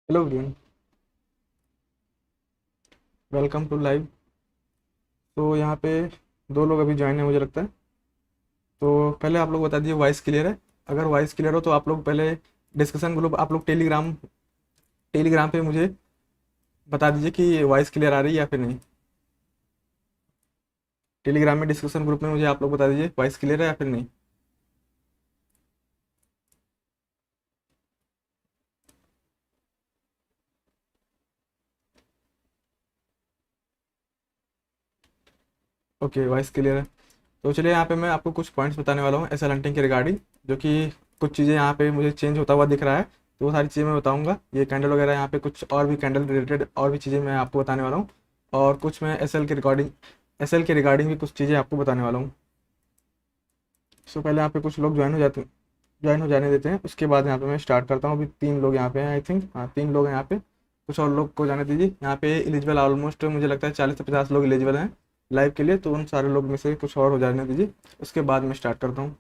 Hello everyone, welcome to live. तो यहाँ पे दो लोग अभी ज्वाइन है मुझे लगता है। तो पहले आप लोग बता दीजिए वॉइस क्लियर है। अगर वॉइस क्लियर हो तो आप लोग पहले डिस्कशन ग्रुप आप लोग टेलीग्राम टेलीग्राम पे मुझे बता दीजिए कि वॉइस क्लियर आ रही है या फिर नहीं। टेलीग्राम में डिस्कशन ग्रुप में मुझे आप लोग बता दीजिए वॉइस क्लियर है या फिर नहीं। ओके, वॉइस क्लियर है। तो चलिए यहाँ पे मैं आपको कुछ पॉइंट्स बताने वाला हूँ एसएल हंटिंग के रिगार्डिंग, जो कि कुछ चीज़ें यहाँ पे मुझे चेंज होता हुआ दिख रहा है। तो वो सारी चीज़ें मैं बताऊँगा। ये कैंडल वगैरह यहाँ पे कुछ और भी कैंडल रिलेटेड और भी चीज़ें मैं आपको बताने वाला हूँ। और कुछ मैं एसएल के रिगार्डिंग भी कुछ चीज़ें आपको बताने वाला हूँ। सो पहले यहाँ पे कुछ लोग ज्वाइन हो जाने देते हैं, उसके बाद यहाँ पे मैं स्टार्ट करता हूँ। अभी 3 लोग यहाँ पे हैं, आई थिंक। हाँ, 3 लोग हैं यहाँ पे। कुछ और लोग को जाने दीजिए। यहाँ पे एलिजिबल ऑलमोस्ट मुझे लगता है 40 से 50 लोग एलिजिबल हैं लाइव के लिए। तो उन सारे लोग में से कुछ और हो जाने दीजिए, उसके बाद मैं स्टार्ट करता हूँ।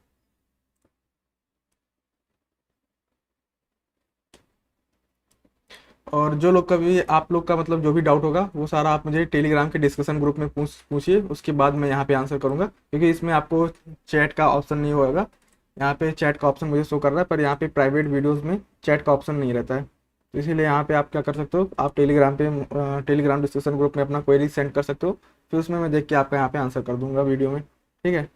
और जो लोग का भी आप लोग का मतलब जो भी डाउट होगा वो सारा आप मुझे टेलीग्राम के डिस्कशन ग्रुप में पूछिए, उसके बाद मैं यहाँ पे आंसर करूँगा। क्योंकि इसमें आपको चैट का ऑप्शन नहीं होगा। यहाँ पे चैट का ऑप्शन मुझे शो कर रहा है, पर यहाँ पे प्राइवेट वीडियोस में चैट का ऑप्शन नहीं रहता है। तो इसीलिए यहाँ पे आप क्या कर सकते हो, आप टेलीग्राम डिस्कशन ग्रुप में अपना क्वेरी सेंड कर सकते हो। फिर उसमें मैं देख के आपका यहाँ पे आंसर कर दूंगा वीडियो में। ठीक है।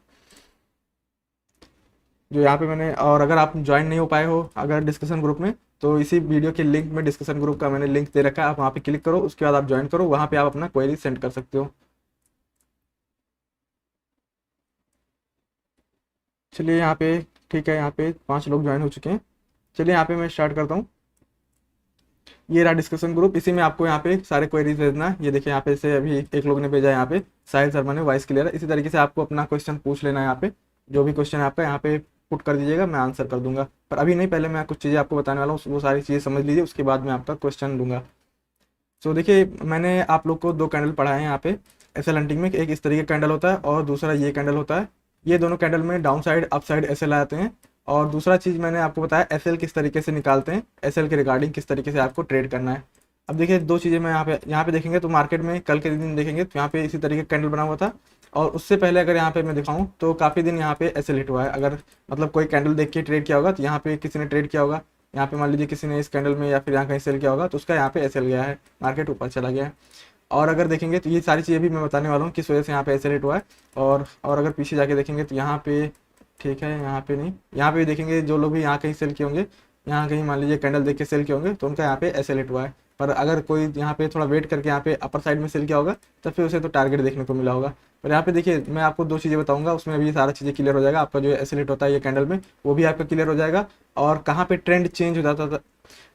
जो यहाँ पे मैंने, और अगर आप ज्वाइन नहीं हो पाए हो अगर डिस्कशन ग्रुप में, तो इसी वीडियो के लिंक में डिस्कशन ग्रुप का मैंने लिंक दे रखा है। आप वहाँ पे क्लिक करो, उसके बाद आप ज्वाइन करो, वहाँ पे आप अपना क्वेरी सेंड कर सकते हो। चलिए यहाँ पे, ठीक है, यहाँ पे 5 लोग ज्वाइन हो चुके हैं। चलिए यहाँ पे मैं स्टार्ट करता हूँ। ये रहा डिस्कशन ग्रुप, इसी में आपको यहाँ पे सारे क्वेरीज भेजना है। ये देखिए यहाँ पे से अभी एक लोग ने भेजा है यहाँ पे, साहिल शर्मा ने, वॉइस क्लियर है। इसी तरीके से आपको अपना क्वेश्चन पूछ लेना है। यहाँ पे जो भी क्वेश्चन है आपका यहाँ पे पुट कर दीजिएगा, मैं आंसर कर दूंगा। पर अभी नहीं, पहले मैं कुछ चीज़ें आपको बताने वाला हूँ, वो सारी चीज़ें समझ लीजिए, उसके बाद मैं आपका क्वेश्चन दूंगा। सो देखिए, मैंने आप लोग को 2 कैंडल पढ़ाए हैं यहाँ पे एसएल हंटिंग में। एक इस तरीके का कैंडल होता है और दूसरा ये कैंडल होता है। ये दोनों कैंडल में down side up side SL आते हैं। और दूसरा चीज़ मैंने आपको बताया एसएल किस तरीके से निकालते हैं, एसएल के रिगार्डिंग किस तरीके से आपको ट्रेड करना है। अब देखिए, 2 चीज़ें मैं यहाँ पे देखेंगे तो मार्केट में कल के दिन देखेंगे तो यहाँ पे इसी तरीके का कैंडल बना हुआ था। और उससे पहले अगर यहाँ पे मैं दिखाऊं तो काफ़ी दिन यहाँ पे एसएल हिट हुआ है। अगर मतलब कोई कैंडल देख के ट्रेड किया होगा तो यहाँ पे किसी ने ट्रेड किया होगा, यहाँ पे मान लीजिए किसी ने इस कैंडल में या फिर यहाँ कहीं सेल किया होगा, तो उसका यहाँ पे एसएल गया है, मार्केट ऊपर चला गया है। और अगर देखेंगे तो ये सारी चीज़ें भी मैं बताने वाला हूँ किस वजह से यहाँ पे एसएल हिट हुआ है। और अगर पीछे जाके देखेंगे तो यहाँ पे, ठीक है, यहाँ पे नहीं, यहाँ पे भी देखेंगे जो लोग भी यहाँ कहीं सेल किए होंगे, यहाँ कहीं मान लीजिए कैंडल देख के सेल किए होंगे, तो उनका यहाँ पे एसएल हिट हुआ है। पर अगर कोई यहाँ पे थोड़ा वेट करके यहाँ पे अपर साइड में सेल किया होगा तो फिर उसे तो टारगेट देखने को मिला होगा। पर यहाँ पे देखिए, मैं आपको 2 चीज़ें बताऊंगा, उसमें अभी सारा चीज़ें क्लियर हो जाएगा। आपका जो एसएल हिट होता है ये कैंडल में, वो भी आपका क्लियर हो जाएगा। और कहाँ पे ट्रेंड चेंज हो जाता था,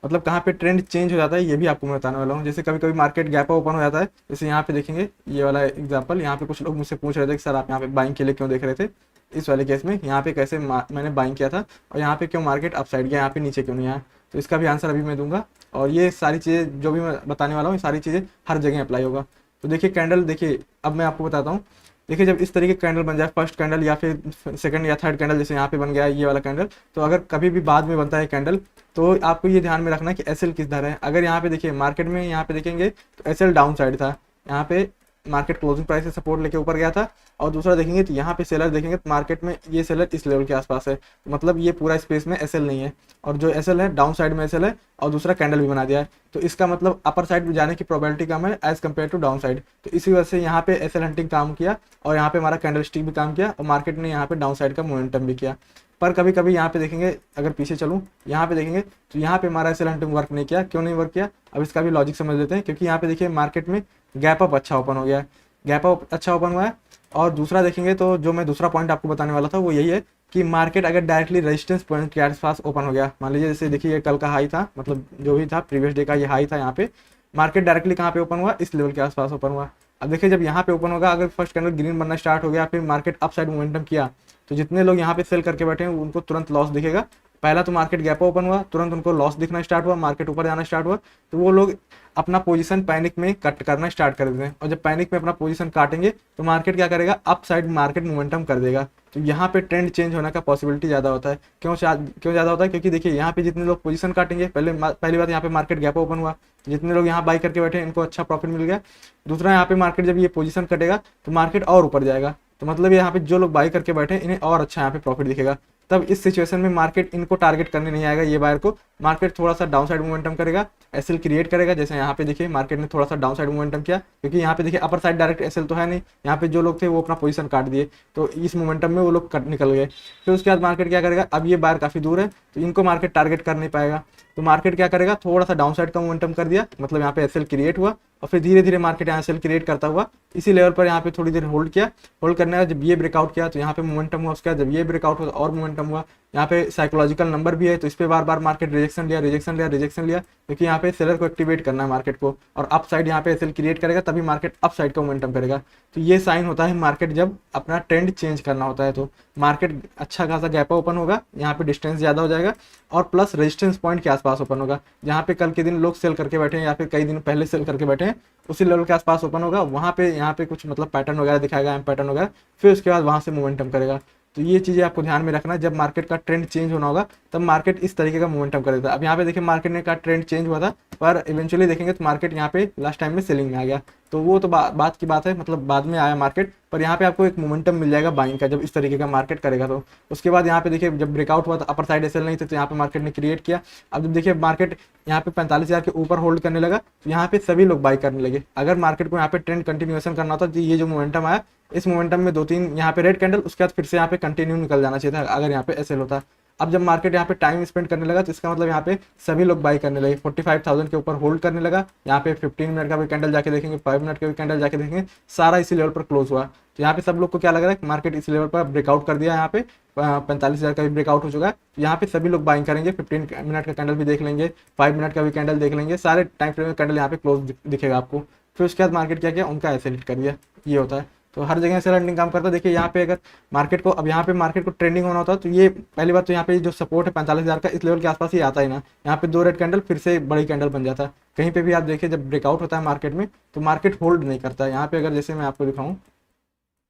मतलब कहाँ पे ट्रेंड चेंज हो जाता है, ये भी आपको मैं बताने वाला हूँ। जैसे कभी कभी मार्केट गैप ओपन हो जाता है, जैसे यहाँ पे देखेंगे ये वाला एग्जांपल, यहाँ पे कुछ लोग मुझसे पूछ रहे थे कि सर आप यहाँ पे बाइंग के लिए क्यों देख रहे थे। इस वाले केस में यहाँ पे कैसे मैंने बाइंग किया था, और यहाँ पे क्यों मार्केट अप साइड गया, यहाँ पे नीचे क्यों नहीं आया, तो इसका भी आंसर अभी मैं दूंगा। और ये सारी चीज़ें जो भी मैं बताने वाला हूँ, ये सारी चीज़ें हर जगह अप्लाई होगा। तो देखिए कैंडल, देखिए अब मैं आपको बताता हूँ। देखिए जब इस तरीके का कैंडल बन जाए, फर्स्ट कैंडल या फिर सेकंड या थर्ड कैंडल, जैसे यहाँ पे बन गया है ये वाला कैंडल, तो अगर कभी भी बाद में बनता है कैंडल, तो आपको ये ध्यान में रखना है कि एसएल किस दर है। अगर यहाँ पे देखिए मार्केट में यहाँ पे देखेंगे तो एसएल डाउन साइड था, यहाँ पे मार्केट क्लोजिंग प्राइस से सपोर्ट लेके ऊपर गया था। और दूसरा देखेंगे तो यहाँ पे सेलर देखेंगे तो मार्केट में ये सेलर इस लेवल के आसपास है, तो मतलब ये पूरा स्पेस में एसएल नहीं है। और जो एसएल है डाउन साइड में एसएल है, और दूसरा कैंडल भी बना दिया है, तो इसका मतलब अपर साइड में जाने की प्रोबेबिलिटी कम है as compare to down side. तो इसी वजह से यहाँ पे एसएल हंटिंग काम किया, और यहाँ पे हमारा कैंडल स्टिक भी काम किया, और मार्केट ने यहाँ पे डाउन साइड का मोमेंटम भी किया। पर कभी कभी यहाँ पे देखेंगे, अगर पीछे चलूँ यहाँ पे देखेंगे तो यहाँ पे हमारा एसएल हंटिंग वर्क नहीं किया। क्यों नहीं वर्क किया, अब इसका भी लॉजिक समझ लेते हैं। क्योंकि यहाँ पे देखिए मार्केट में गैप अप अच्छा ओपन हो गया है, गैप अप अच्छा ओपन हुआ है। और दूसरा देखेंगे तो जो मैं दूसरा पॉइंट आपको बताने वाला था वो यही है कि मार्केट अगर डायरेक्टली रेजिस्टेंस पॉइंट के आसपास ओपन हो गया, मान लीजिए जैसे देखिए ये कल का हाई था, मतलब जो भी था प्रीवियस डे का ये हाई था, यहाँ पे मार्केट डायरेक्टली कहाँ पे ओपन हुआ, इस लेवल के आसपास ओपन हुआ। अब देखिए जब यहाँ पे ओपन होगा, अगर फर्स्ट कैंडल ग्रीन बनना स्टार्ट हो गया, फिर मार्केट अप साइड मोमेंटम किया, तो जितने लोग यहाँ पे सेल करके बैठे हैं उनको तुरंत लॉस दिखेगा। पहला तो मार्केट गैप ओपन हुआ, तुरंत उनको लॉस दिखना स्टार्ट हुआ, मार्केट ऊपर जाना स्टार्ट हुआ, तो वो लोग अपना पोजीशन पैनिक में कट करना स्टार्ट कर देते हैं। और जब पैनिक में अपना पोजीशन काटेंगे तो मार्केट क्या करेगा, अप साइड मार्केट मोमेंटम कर देगा। तो यहाँ पे ट्रेंड चेंज होने का पॉसिबिलिटी ज़्यादा होता है। क्यों ज़्यादा होता है? क्योंकि देखिए यहाँ पे जितने लोग पोजीशन काटेंगे, पहली बात यहाँ पे मार्केट गैप ओपन हुआ, जितने लोग यहाँ बाई करके बैठे इनको अच्छा प्रॉफिट मिल गया। दूसरा, यहाँ पे मार्केट जब ये पोजीशन कटेगा तो मार्केट और ऊपर जाएगा, तो मतलब यहाँ पे जो लोग बाई करके बैठे इन्हें और अच्छा यहाँ पे प्रॉफिट दिखेगा। तब इस सिचुएशन में मार्केट इनको टारगेट करने नहीं आएगा, ये बायर को। मार्केट थोड़ा सा डाउन साइड मोमेंटम करेगा, एसएल क्रिएट करेगा। जैसे यहाँ पे देखिए मार्केट ने थोड़ा सा डाउन साइड मोमेंटम किया, क्योंकि यहाँ पे देखिए अपर साइड डायरेक्ट एसएल तो है नहीं, यहाँ पे जो लोग थे वो अपना पोजीशन काट दिए, तो इस मोमेंटम में वो लोग निकल गए। फिर उसके बाद मार्केट क्या करेगा, अब ये बायर काफी दूर है तो इनको मार्केट टारगेट कर नहीं पाएगा, तो मार्केट क्या करेगा, थोड़ा सा डाउन साइड का मोमेंटम कर दिया, मतलब यहाँ पे एसएल क्रिएट हुआ, और फिर धीरे धीरे मार्केट यहाँ एसएल क्रिएट करता हुआ इसी लेवल पर यहाँ पे थोड़ी देर होल्ड किया। होल्ड करने का जब ये ब्रेकआउट किया तो यहाँ पे मोमेंटम हुआ, उसके बाद जब ये ब्रेकआउट हुआ तो और मोमेंटम हुआ। यहाँ पे साइकोलॉजिकल नंबर भी है, तो इस पे बार बार मार्केट रिजेक्शन लिया, क्योंकि यहाँ पे सेलर को एक्टिवेट करना है मार्केट को, और अप साइड यहाँ पे एसएल क्रिएट करेगा तभी मार्केट अप साइड का मोमेंटम करेगा। तो ये साइन होता है मार्केट जब अपना ट्रेंड चेंज करना होता है, तो मार्केट अच्छा खासा गैप ओपन होगा, यहाँ पे डिस्टेंस ज़्यादा हो जाएगा, और प्लस रेजिस्टेंस पॉइंट के आसपास ओपन होगा। जहाँ पे कल के दिन लोग सेल करके बैठे हैं या फिर कई दिन पहले सेल करके बैठे हैं, उसी लेवल के आसपास ओपन होगा, वहाँ पे यहाँ पे कुछ मतलब पैटर्न वगैरह दिखाएगा, एम पैटर्न वगैरह, फिर उसके बाद वहाँ से मोमेंटम करेगा। तो ये चीज़ें आपको ध्यान में रखना, जब मार्केट का ट्रेंड चेंज होना होगा तब मार्केट इस तरीके का मोमेंटम कर देता है। अब यहाँ पे देखिए मार्केट ने का ट्रेंड चेंज हुआ था, पर इवेंचुअली देखेंगे तो मार्केट यहाँ पे लास्ट टाइम में सेलिंग में आ गया, तो वो तो बात की बात है, मतलब बाद में आया मार्केट, पर यहाँ पे आपको एक मोमेंटम मिल जाएगा बाइंग का जब इस तरीके का मार्केट करेगा। तो उसके बाद यहाँ पे देखिए जब ब्रेकआउट हुआ तो अपर साइड एसएल नहीं थे, तो यहाँ पे मार्केट ने क्रिएट किया। अब जब देखिए मार्केट यहाँ पे 45,000 के ऊपर होल्ड करने लगा, तो यहाँ पे सभी लोग बाई करने लगे। अगर मार्केट को यहाँ पे ट्रेंड कंटिन्यूएशन करना होता तो ये जो मोमेंटम आया, इस मोमेंटम में 2-3 यहाँ पे रेड कैंडल, उसके बाद फिर से यहाँ पे कंटिन्यू निकल जाना चाहिए था अगर यहाँ पे एसएल होता। अब जब मार्केट यहाँ पे टाइम स्पेंड करने लगा तो इसका मतलब यहाँ पे सभी लोग बाई करने लगे, 45,000 के ऊपर होल्ड करने लगा। यहाँ पे 15 मिनट का भी कैंडल जाके देखेंगे, 5 मिनट का भी कैंडल जाके देखेंगे, सारा इसी लेवल पर क्लोज हुआ। तो यहाँ पे सब लोग को क्या लग रहा है, मार्केट इस लेवल पर ब्रेकआउट कर दिया, यहाँ पे 45,000 का भी ब्रेकआउट हो चुका है। तो यहाँ पे सभी लोग बाइंग करेंगे, 15 मिनट का कैंडल भी देख लेंगे, 5 मिनट का भी कैंडल देख लेंगे, सारे टाइम फ्रेम में कैंडल यहाँ पे क्लोज दिखेगा आपको। फिर उसके बाद मार्केट क्या किया, उनका ऐसे हिट कर दिया, ये होता है। तो हर जगह से लैंडिंग काम करता है। देखिए यहाँ पे अगर मार्केट को, अब यहाँ पे मार्केट को ट्रेंडिंग होना होता है तो ये पहली बात तो यहाँ पे जो सपोर्ट है 45,000 का, इस लेवल के आसपास ही आता ही ना। यहाँ पे 2 रेड कैंडल फिर से बड़ी कैंडल बन जाता है। कहीं पे भी आप देखिए जब ब्रेकआउट होता है मार्केट में तो मार्केट होल्ड नहीं करता है। यहाँ पे अगर जैसे मैं आपको दिखाऊँ,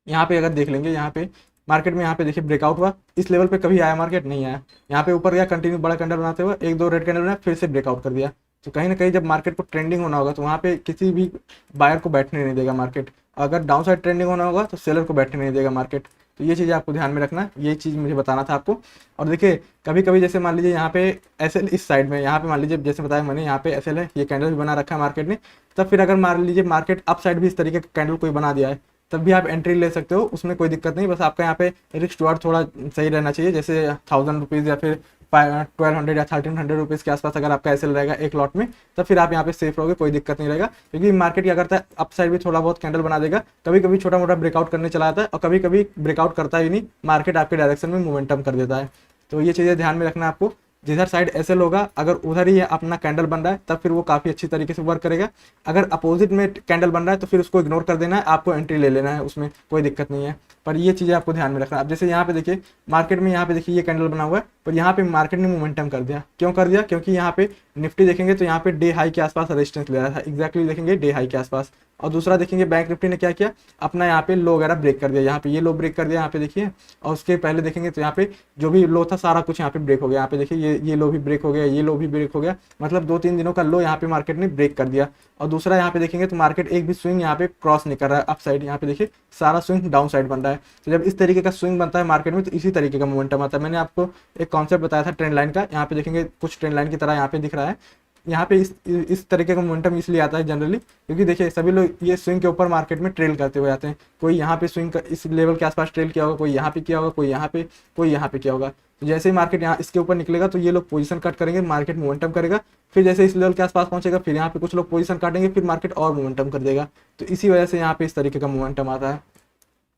यहाँ पे अगर देख लेंगे, यहाँ पे मार्केट में यहाँ पे देखिए ब्रेकआउट हुआ, इस लेवल पे कभी आया मार्केट नहीं आया, यहाँ पे ऊपर गया कंटिन्यू बड़ा कैंडल बनाते हुए, 1-2 रेड कैंडल बनाया, फिर से ब्रेकआउट कर दिया। तो कहीं ना कहीं जब मार्केट को ट्रेंडिंग होना होगा तो वहाँ पे किसी भी बायर को बैठने नहीं देगा मार्केट। अगर डाउन साइड ट्रेंडिंग होना होगा तो सेलर को बैठने नहीं देगा मार्केट। तो ये चीज़ आपको ध्यान में रखना है, ये चीज़ मुझे बताना था आपको। और देखिए कभी कभी जैसे मान लीजिए यहाँ पे एसएल इस साइड में, यहाँ पे मान लीजिए जैसे बताया मैंने, यहाँ पे एसएल है, ये कैंडल भी बना रखा है मार्केट ने, तब फिर अगर मान लीजिए मार्केट अप साइड भी इस तरीके का कैंडल कोई बना दिया है, तब भी आप एंट्री ले सकते हो, उसमें कोई दिक्कत नहीं। बस आपका यहाँ पे रिस्क टुवर्ड थोड़ा सही रहना चाहिए, जैसे 1000 रुपीज़ या फिर 1200 या 1300 रुपीज़ के आसपास अगर आपका एसएल रहेगा एक लॉट में, तब फिर आप यहाँ पे सेफ रहोगे, कोई दिक्कत नहीं रहेगा। क्योंकि मार्केट क्या करता है, अप साइड भी थोड़ा बहुत कैंडल बना देगा, कभी कभी छोटा मोटा ब्रेकआउट करने चला आता है, और कभी कभी ब्रेकआउट करता ही नहीं, मार्केट आपके डायरेक्शन में मोमेंटम कर देता है। तो ये चीज़ें ध्यान में रखना है आपको। जिधर साइड एसएल होगा, अगर उधर ही अपना कैंडल बन रहा है तब फिर वो काफ़ी अच्छी तरीके से वर्क करेगा। अगर अपोजिट में कैंडल बन रहा है तो फिर उसको इग्नोर कर देना है, आपको एंट्री ले लेना है, उसमें कोई दिक्कत नहीं है। पर ये चीज़ें आपको ध्यान में रखना है। अब जैसे यहाँ पे देखिए मार्केट में, यहाँ पे देखिए ये कैंडल बना हुआ है, पर यहाँ पे मार्केट ने मोमेंटम कर दिया। क्यों कर दिया? क्योंकि यहाँ पे निफ्टी देखेंगे तो यहाँ पे डे हाई के आसपास रेजिस्टेंस ले रहा था, एक्जैक्टली देखेंगे डे हाई के आसपास। और दूसरा देखेंगे बैंक निफ्टी ने क्या किया, अपना यहाँ पे लो वगैरह ब्रेक कर दिया, यहाँ पे ये लो ब्रेक कर दिया, यहाँ पे देखिए। और उसके पहले देखेंगे तो यहाँ पे जो भी लो था सारा कुछ यहाँ पे ब्रेक हो गया, यहाँ पे देखिए ये लो भी ब्रेक हो गया, ये लो भी ब्रेक हो गया, मतलब 2-3 दिनों का लो यहाँ पे मार्केट ने ब्रेक कर दिया। और दूसरा यहाँ पे देखेंगे तो मार्केट एक भी स्विंग यहाँ पे क्रॉस नहीं कर रहा है अप साइड, यहाँ पे देखिए सारा स्विंग डाउन साइड बन रहा है। तो जब इस तरीके का स्विंग बनता है मार्केट में तो इसी तरीके का मोमेंटम आता है। मैंने आपको एक कॉन्सेप्ट बताया था ट्रेंड लाइन का, यहाँ पे देखेंगे कुछ ट्रेंड लाइन की तरह यहाँ पे दिख रहा है। यहाँ पे इस तरीके का मोमेंटम इसलिए आता है जनरली, क्योंकि देखिए सभी लोग ये स्विंग के ऊपर मार्केट में ट्रेल करते हुए आते हैं। कोई यहाँ पे स्विंग इस लेवल के आसपास ट्रेल किया होगा, कोई यहाँ पे किया होगा, कोई यहाँ पे, कोई यहाँ पे किया होगा। तो जैसे ही मार्केट यहाँ इसके ऊपर निकलेगा तो ये लोग पोजीशन कट करेंगे, मार्केट मोमेंटम करेगा। फिर जैसे इस लेवल के आसपास पहुंचेगा फिर यहाँ पे कुछ लोग पोजीशन काटेंगे, फिर मार्केट और मोमेंटम कर देगा। तो इसी वजह से यहाँ पे इस तरीके का मोमेंटम आता है।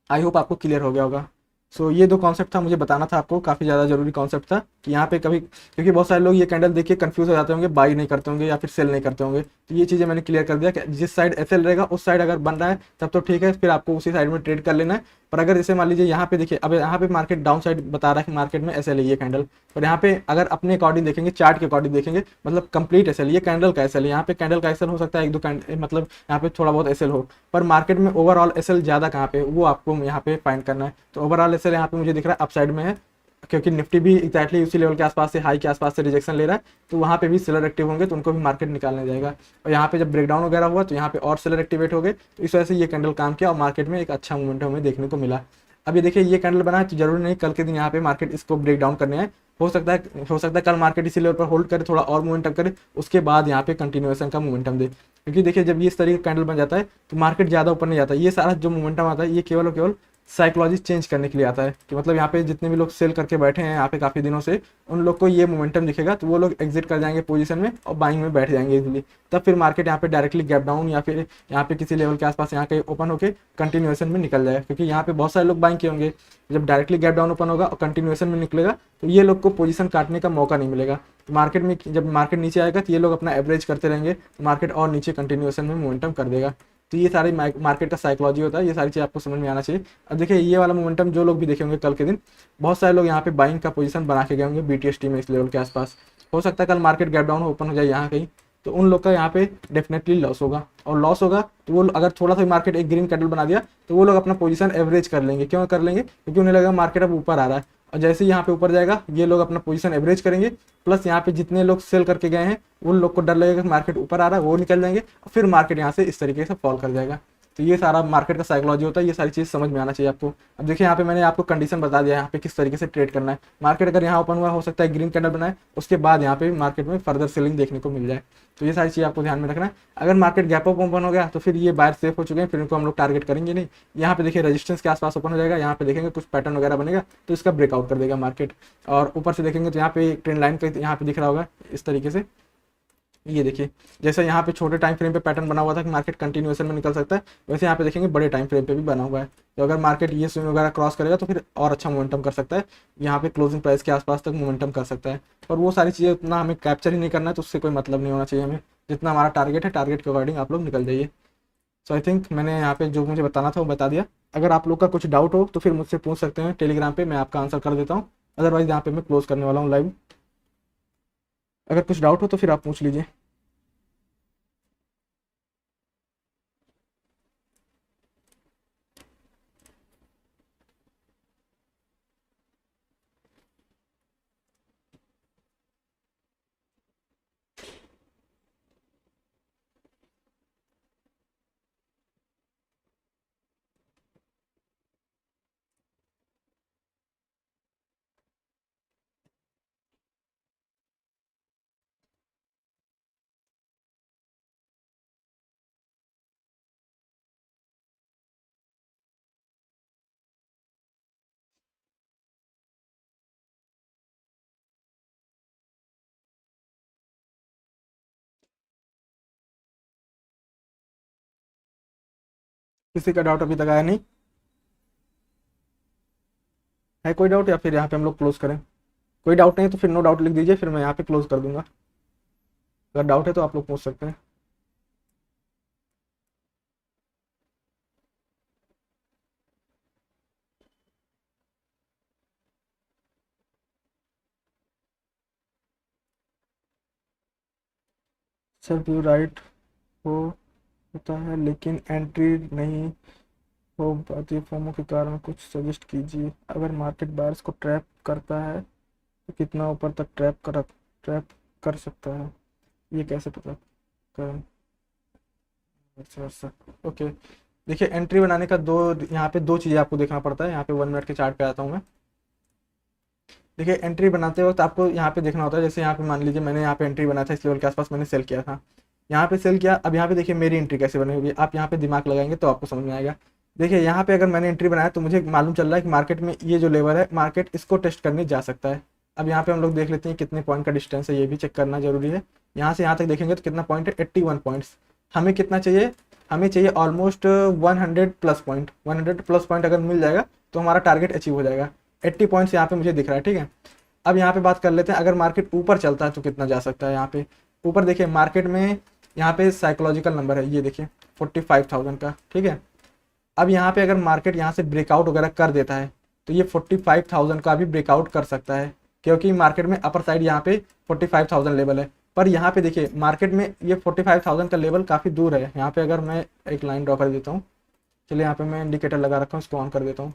आई होप आपको क्लियर हो गया होगा। सो ये 2 कॉन्सेप्ट था, मुझे बताना था आपको, काफ़ी ज़्यादा जरूरी कॉन्सेप्ट था कि यहाँ पे कभी, क्योंकि बहुत सारे लोग ये कैंडल देख के कंफ्यूज हो जाते होंगे, बाई नहीं करते होंगे या फिर सेल नहीं करते होंगे। तो ये चीज़ें मैंने क्लियर कर दिया कि जिस साइड एसएल रहेगा उस साइड अगर बन रहा है तब तो ठीक है, फिर आपको उसी साइड में ट्रेड कर लेना है। पर अगर जैसे मान लीजिए यहाँ पे देखिए, अब यहाँ पे मार्केट डाउन साइड बता रहा है कि मार्केट में एसएल है ये कैंडल, पर यहाँ पे अगर अपने अकॉर्डिंग देखेंगे, चार्ट के अकॉर्डिंग देखेंगे, मतलब कंप्लीट एसएल, ये कैंडल का एसएल है। यहाँ पे कैंडल का एसएल हो सकता है एक दो कैंडल, मतलब यहाँ पे थोड़ा बहुत एसएल हो, पर मार्केट में ओवरऑल एसएल ज़्यादा कहाँ पे, वो आपको यहाँ पे फाइंड करना है। तो ओवरऑल एसएल यहाँ पे मुझे दिख रहा है अपसाइड में है, क्योंकि निफ्टी भी एक्जैक्टली उसी लेवल के आसपास से, हाई के आसपास से रिजेक्शन ले रहा है, तो वहाँ पे भी सेलर एक्टिव होंगे तो उनको भी मार्केट निकालने जाएगा। और यहाँ पे जब ब्रेकडाउन वगैरह हुआ तो यहाँ पे और सेलर एक्टिवेट हो गए, तो इस वजह से ये कैंडल काम किया और मार्केट में एक अच्छा मोमेंटम हमें देखने को मिला। अब ये देखिए ये कैंडल बना है, तो जरूरी नहीं कल के दिन यहाँ पे मार्केट इसको ब्रेक डाउन करने आए, हो सकता है कल मार्केट इसी लेवल पर होल्ड करे, थोड़ा और मोमेंटम करे, उसके बाद यहाँ पे कंटिन्यूएशन का मोमेंटम दे। क्योंकि देखिए जब ये इस तरीके का कैंडल बन जाता है तो मार्केट ज़्यादा ऊपर नहीं जाता, ये सारा जो मोमेंटम आता है ये केवल और केवल साइकोलॉजी चेंज करने के लिए आता है, कि मतलब यहाँ पे जितने भी लोग सेल करके बैठे हैं यहाँ पे काफ़ी दिनों से, उन लोग को ये मोमेंटम दिखेगा तो वो लोग एग्जिट कर जाएंगे पोजीशन में और बाइंग में बैठ जाएंगे इजीली। तब फिर मार्केट यहाँ पे डायरेक्टली गैप डाउन या फिर यहाँ पे किसी लेवल के आसपास यहाँ कहीं ओपन होकर कंटिन्यूएशन में निकल जाएगा, क्योंकि यहाँ पे बहुत सारे लोग बाइंग किए होंगे। जब डायरेक्टली गैप डाउन ओपन होगा और कंटिन्यूएशन में निकलेगा तो ये लोग को पोजीशन काटने का मौका नहीं मिलेगा। तो मार्केट में जब मार्केट नीचे आएगा तो ये लोग अपना एवरेज करते रहेंगे, तो मार्केट और नीचे कंटिन्यूएशन में मोमेंटम कर देगा। तो ये सारी मार्केट का साइकोलॉजी होता है, ये सारी चीज़ आपको समझ में आना चाहिए। अब देखिए ये वाला मोमेंटम जो लोग भी देखे होंगे कल के दिन, बहुत सारे लोग यहाँ पे बाइंग का पोजीशन बना के गए होंगे बीटीएसटी में इस लेवल के आसपास। हो सकता है कल मार्केट गैप डाउन ओपन हो जाए यहाँ कहीं, तो उन लोग का यहाँ पे डेफिनेटली लॉस होगा, और लॉस होगा तो वो अगर थोड़ा सा मार्केट एक ग्रीन कैंडल बना दिया तो वो लोग अपना पोजीशन एवरेज कर लेंगे। क्यों कर लेंगे? क्योंकि उन्हें लगा मार्केट अब ऊपर आ रहा है, और जैसे ही यहाँ पे ऊपर जाएगा ये लोग अपना पोजीशन एवरेज करेंगे, प्लस यहाँ पे जितने लोग सेल करके गए हैं उन लोग को डर लगेगा कि मार्केट ऊपर आ रहा है, वो निकल जाएंगे और फिर मार्केट यहाँ से इस तरीके से फॉल कर जाएगा। तो ये सारा मार्केट का साइकोलॉजी होता है, ये सारी चीज़ समझ में आना चाहिए आपको। अब देखिए यहाँ पे मैंने आपको कंडीशन बता दिया यहाँ पे किस तरीके से ट्रेड करना है। मार्केट अगर यहाँ ओपन हुआ, हो सकता है ग्रीन कैंडल बनाए, उसके बाद यहाँ पे मार्केट में फर्दर सेलिंग देखने को मिल जाए। तो ये सारी चीज़ आपको ध्यान में रखना है। अगर मार्केट गैप अप ओपन हो गया तो फिर ये बायर सेफ हो चुके हैं, फिर इनको हम लोग टारगेट करेंगे नहीं। यहाँ पे देखिए रेजिस्टेंस के आसपास ओपन हो जाएगा, यहाँ पे देखेंगे कुछ पैटर्न वगैरह बनेगा तो इसका ब्रेकआउट कर देगा मार्केट। और ऊपर से देखेंगे तो यहाँ पे ट्रेंड लाइन का यहाँ पे दिख रहा होगा इस तरीके से, ये देखिए जैसे यहाँ पे छोटे टाइम फ्रेम पे पैटर्न बना हुआ था कि मार्केट कंटिन्यूएशन में निकल सकता है, वैसे यहाँ पे देखेंगे बड़े टाइम फ्रेम पे भी बना हुआ है। तो अगर मार्केट ये स्विंग वगैरह क्रॉस करेगा तो फिर और अच्छा मोमेंटम कर सकता है, यहाँ पे क्लोजिंग प्राइस के आसपास तक मोमेंटम कर सकता है। और वो सारी चीज़ें उतना हमें कैप्चर ही नहीं करना है, तो उससे कोई मतलब नहीं होना चाहिए हमें। जितना हमारा टारगेट है, टारगेट के अकॉर्डिंग आप लोग निकल जाइए। सो आई थिंक मैंने यहाँ पे जो मुझे बताना था वो बता दिया। अगर आप लोग का कुछ डाउट हो तो फिर मुझसे पूछ सकते हैं टेलीग्राम पे, मैं आपका आंसर कर देता हूँ। अदरवाइज यहाँ पे मैं क्लोज करने वाला हूँ लाइव। अगर कुछ डाउट हो तो फिर आप पूछ लीजिए। किसी का डाउट अभी तक आया नहीं है? कोई डाउट, या फिर यहाँ पे हम लोग क्लोज करें? कोई डाउट नहीं तो फिर नो डाउट लिख दीजिए, फिर मैं यहाँ पे क्लोज कर दूंगा। अगर डाउट है तो आप लोग पूछ सकते हैं। सर व्यू राइट हो होता है लेकिन एंट्री नहीं हो पाती, फोमो के कारण कुछ सजेस्ट कीजिए। अगर मार्केट बायर्स को ट्रैप करता है तो कितना ऊपर तक ट्रैप कर सकता है, ये कैसे पता कर? अच्छा ओके। देखिए एंट्री बनाने का यहाँ पे दो चीज़ें आपको देखना पड़ता है। यहाँ पे 1 मिनट के चार्ट पे आता हूँ मैं। देखिए एंट्री बनाते वक्त आपको यहाँ पे देखना होता है, जैसे यहाँ पे मान लीजिए मैंने यहाँ पे एंट्री बनाया था, इस लेवल के आसपास मैंने सेल किया था, यहाँ पे सेल किया। अब यहाँ पे देखिए मेरी एंट्री कैसे बनी होगी, आप यहाँ पे दिमाग लगाएंगे तो आपको समझ में आएगा। देखिए यहाँ पे अगर मैंने एंट्री बनाया तो मुझे मालूम चल रहा है कि मार्केट में ये जो लेवल है, मार्केट इसको टेस्ट करने जा सकता है। अब यहाँ पे हम लोग देख लेते हैं कितने पॉइंट का डिस्टेंस है, ये भी चेक करना जरूरी है। यहाँ से यहाँ तक देखेंगे तो कितना पॉइंट है, 81 पॉइंट्स। हमें कितना चाहिए? हमें चाहिए almost 100 plus point. 100 plus point अगर मिल जाएगा तो हमारा टारगेट अचीव हो जाएगा। 80 पॉइंट्स यहाँ पे मुझे दिख रहा है, ठीक है। अब यहाँ पे बात कर लेते हैं, अगर मार्केट ऊपर चलता है तो कितना जा सकता है। यहाँ पे ऊपर देखिए मार्केट में यहाँ पे साइकोलॉजिकल नंबर है, ये देखिए 45,000 का, ठीक है। अब यहाँ पे अगर मार्केट यहाँ से ब्रेकआउट वगैरह कर देता है तो ये 45,000 का भी ब्रेकआउट कर सकता है, क्योंकि मार्केट में अपर साइड यहाँ पे 45,000 लेवल है। पर यहाँ पे देखिए मार्केट में ये 45,000 का लेवल काफ़ी दूर है। यहाँ पे अगर मैं एक लाइन ड्रॉ कर देता हूँ, चलिए यहाँ पे मैं इंडिकेटर लगा रखा हूँ, इसको ऑन कर देता हूँ।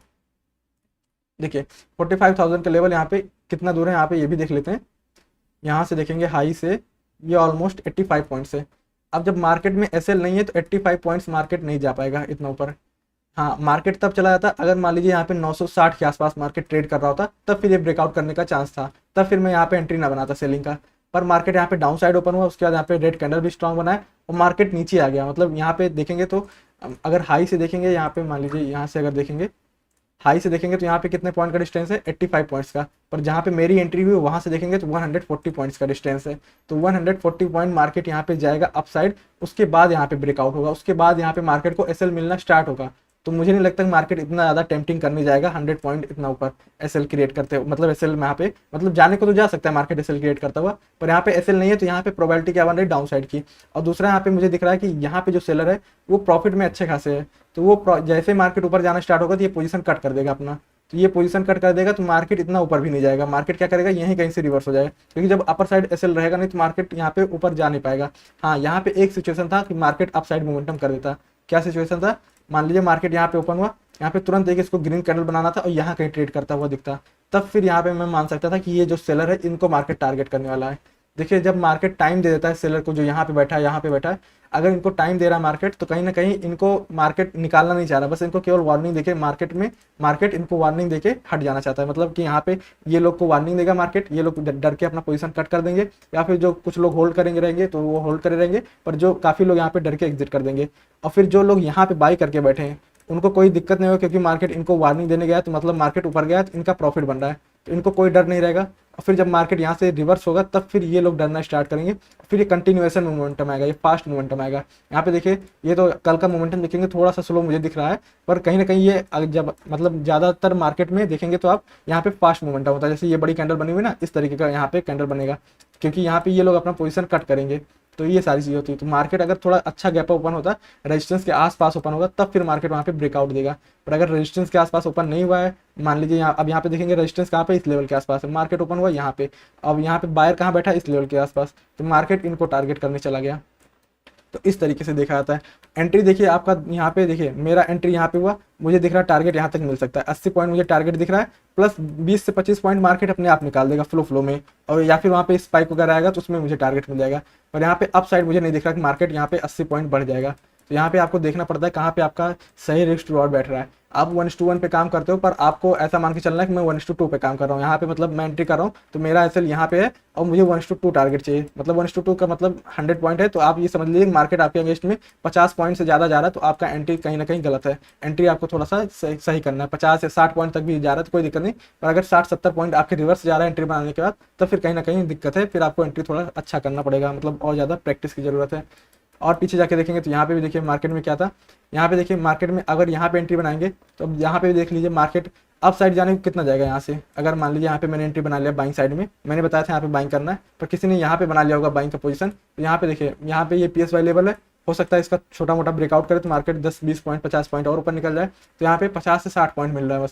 देखिए 45,000 का लेवल यहाँ पे कितना दूर है, यहाँ पे ये भी देख लेते हैं। यहाँ से देखेंगे हाई से ये ऑलमोस्ट 85 पॉइंट्स है। अब जब मार्केट में एसएल नहीं है तो 85 पॉइंट्स मार्केट नहीं जा पाएगा इतना ऊपर। हाँ, मार्केट तब चला जाता अगर मान लीजिए यहाँ पे 960 के आसपास मार्केट ट्रेड कर रहा होता, तब फिर ये ब्रेकआउट करने का चांस था, तब फिर मैं यहाँ पे एंट्री ना बनाता सेलिंग का। पर मार्केट यहाँ पे डाउन साइड ओपन हुआ, उसके बाद यहाँ पे रेड कैंडल भी स्ट्रांग बना है और मार्केट नीचे आ गया। मतलब यहाँ पे देखेंगे तो अगर हाई से देखेंगे, यहाँ पे मान लीजिए यहाँ से अगर देखेंगे हाई से देखेंगे तो यहाँ पे कितने पॉइंट का डिस्टेंस है, 85 पॉइंट्स का। पर जहाँ पे मेरी एंट्री हुई वहाँ से देखेंगे तो 140 पॉइंट्स का डिस्टेंस है। तो 140 पॉइंट मार्केट यहाँ पे जाएगा अपसाइड, उसके बाद यहाँ पे ब्रेकआउट होगा, उसके बाद यहाँ पे मार्केट को एसएल मिलना स्टार्ट होगा। तो मुझे नहीं लगता कि मार्केट इतना ज़्यादा टेम्पटिंग करने जाएगा 100 पॉइंट इतना ऊपर एसएल क्रिएट करते हुए। मतलब एसएल में यहाँ पे मतलब जाने को तो जा सकता है मार्केट एसएल क्रिएट करता हुआ, पर यहाँ पे एसएल नहीं है तो यहाँ पे प्रोबेबिलिटी क्या बन रही है, डाउन साइड की। और दूसरा यहाँ पे मुझे दिख रहा है कि यहाँ पे जो सेलर है वो प्रॉफिट में अच्छे खासे है, तो वो जैसे मार्केट ऊपर जाना स्टार्ट होगा तो ये पोजीशन कट कर देगा अपना। तो ये पोजीशन कट कर देगा तो मार्केट इतना ऊपर भी नहीं जाएगा, मार्केट क्या करेगा, यहीं कहीं से रिवर्स हो जाएगा, क्योंकि जब अपर साइड एसएल रहेगा नहीं तो मार्केट यहाँ पे ऊपर जा नहीं पाएगा। हाँ, यहाँ पे एक सिचुएशन था कि मार्केट अप साइड मोमेंटम कर देता। क्या सिचुएशन था, मान लीजिए मार्केट यहाँ पे ओपन हुआ, यहाँ पे तुरंत एक इसको ग्रीन कैंडल बनाना था और यहाँ कहीं ट्रेड करता हुआ दिखता, तब फिर यहाँ पे मैं मान सकता था कि ये जो सेलर है इनको मार्केट टारगेट करने वाला है। देखिए जब मार्केट टाइम दे देता है सेलर को, जो यहाँ पे बैठा है यहाँ पे बैठा है, अगर इनको टाइम दे रहा है मार्केट तो कहीं ना कहीं इनको मार्केट निकालना नहीं चाह रहा, बस इनको केवल वार्निंग देके मार्केट इनको वार्निंग देके हट जाना चाहता है। मतलब कि यहाँ पे ये लोग को वार्निंग देगा मार्केट, ये लोग डर के अपना पोजीशन कट कर देंगे, या फिर जो कुछ लोग होल्ड करेंगे रहेंगे तो वो होल्ड करे रहेंगे, पर जो काफ़ी लोग यहाँ पे डर के एग्जिट कर देंगे। और फिर जो लोग यहाँ पे बाई करके बैठे हैं उनको कोई दिक्कत नहीं होगा, क्योंकि मार्केट इनको वार्निंग देने गया तो मतलब मार्केट ऊपर गया तो इनका प्रॉफिट बन रहा है, तो इनको कोई डर नहीं रहेगा। और फिर जब मार्केट यहाँ से रिवर्स होगा तब फिर ये लोग डरना स्टार्ट करेंगे, फिर ये कंटिन्यूएशन मोमेंटम आएगा, ये फास्ट मोमेंटम आएगा। यहाँ पे देखिए ये तो कल का मोमेंटम देखेंगे थोड़ा सा स्लो मुझे दिख रहा है, पर कहीं ना कहीं ये जब मतलब ज़्यादातर मार्केट में देखेंगे तो आप यहाँ पे फास्ट मोमेंटम होता है। जैसे ये बड़ी कैंडल बनी हुई ना, इस तरीके का यहाँ पे कैंडल बनेगा, क्योंकि यहाँ पे ये लोग अपना पोजीशन कट करेंगे। तो ये सारी चीज़ होती है। तो मार्केट अगर थोड़ा अच्छा गैप ओपन होता है, रेजिस्टेंस के आसपास ओपन होगा, तब फिर मार्केट वहाँ पे ब्रेकआउट देगा। पर अगर रेजिस्टेंस के आसपास ओपन नहीं हुआ है, मान लीजिए यहाँ अब यहाँ पे देखेंगे रेजिस्टेंस कहाँ पे, इस लेवल के आसपास है, मार्केट ओपन हुआ यहाँ पे, अब यहाँ पे बायर कहाँ बैठा है, इस लेवल के आसपास, तो मार्केट इनको टारगेट करने चला गया। तो इस तरीके से देखा जाता है। एंट्री देखिए आपका यहाँ पे, देखिए मेरा एंट्री यहाँ पे हुआ, मुझे दिख रहा है टारगेट यहाँ तक मिल सकता है, 80 पॉइंट मुझे टारगेट दिख रहा है, प्लस 20 से 25 पॉइंट मार्केट अपने आप निकाल देगा फ्लो में, और या फिर वहाँ पे स्पाइक वगैरह आएगा तो उसमें मुझे टारगेट मिल जाएगा। पर यहाँ पे अप साइड मुझे नहीं दिख रहा कि मार्केट यहाँ पे 80 पॉइंट बढ़ जाएगा। तो यहाँ पे आपको देखना पड़ता है कहाँ पे आपका सही रिस्क टू रिवॉर्ड बैठ रहा है। आप 1:1 पे काम करते हो, पर आपको ऐसा मान के चलना है कि मैं 1:2 पे काम कर रहा हूँ। यहाँ पे मतलब मैं एंट्री कर रहा हूँ तो मेरा एसएल यहाँ पे है और मुझे 1:2 टारगेट चाहिए, मतलब 1:2 का मतलब 100 पॉइंट है। तो आप ये समझ लीजिए मार्केट आपके अगेंस्ट में 50 पॉइंट से ज़्यादा जा रहा है, तो आपका एंट्री कहीं ना कहीं गलत है। एंट्री आपको थोड़ा सा सही करना है, 50 से 60 पॉइंट तक भी जा रहा है तो कोई दिक्कत नहीं, पर अगर 60-70 पॉइंट आपके रिवर्स जा रहा है एंट्री बनाने के बाद, तो फिर कहीं ना कहीं दिक्कत है, फिर आपको एंट्री थोड़ा अच्छा करना पड़ेगा, मतलब और ज़्यादा प्रैक्टिस की ज़रूरत है। और पीछे जाके देखेंगे तो यहाँ पे भी देखिए मार्केट में क्या था, यहाँ पे देखिए मार्केट में अगर यहाँ पे एंट्री बनाएंगे तो अब यहाँ पे भी देख लीजिए मार्केट अप साइड जाने को कितना जाएगा यहाँ से। अगर मान लीजिए यहाँ पे मैंने एंट्री बना लिया बाइंग साइड में, मैंने बताया था यहाँ पे बाइंग करना है, पर किसी ने यहाँ पे बना लिया होगा बाइंग का पोजीशन, तो यहाँ पे देखिए यहाँ पे ये PSY लेवल है, हो सकता है इसका छोटा मोटा ब्रेकआउट करे तो मार्केट 10-20 पॉइंट 50 पॉइंट और ऊपर निकल जाए, तो यहाँ पे 50 से 60 पॉइंट मिल रहा है,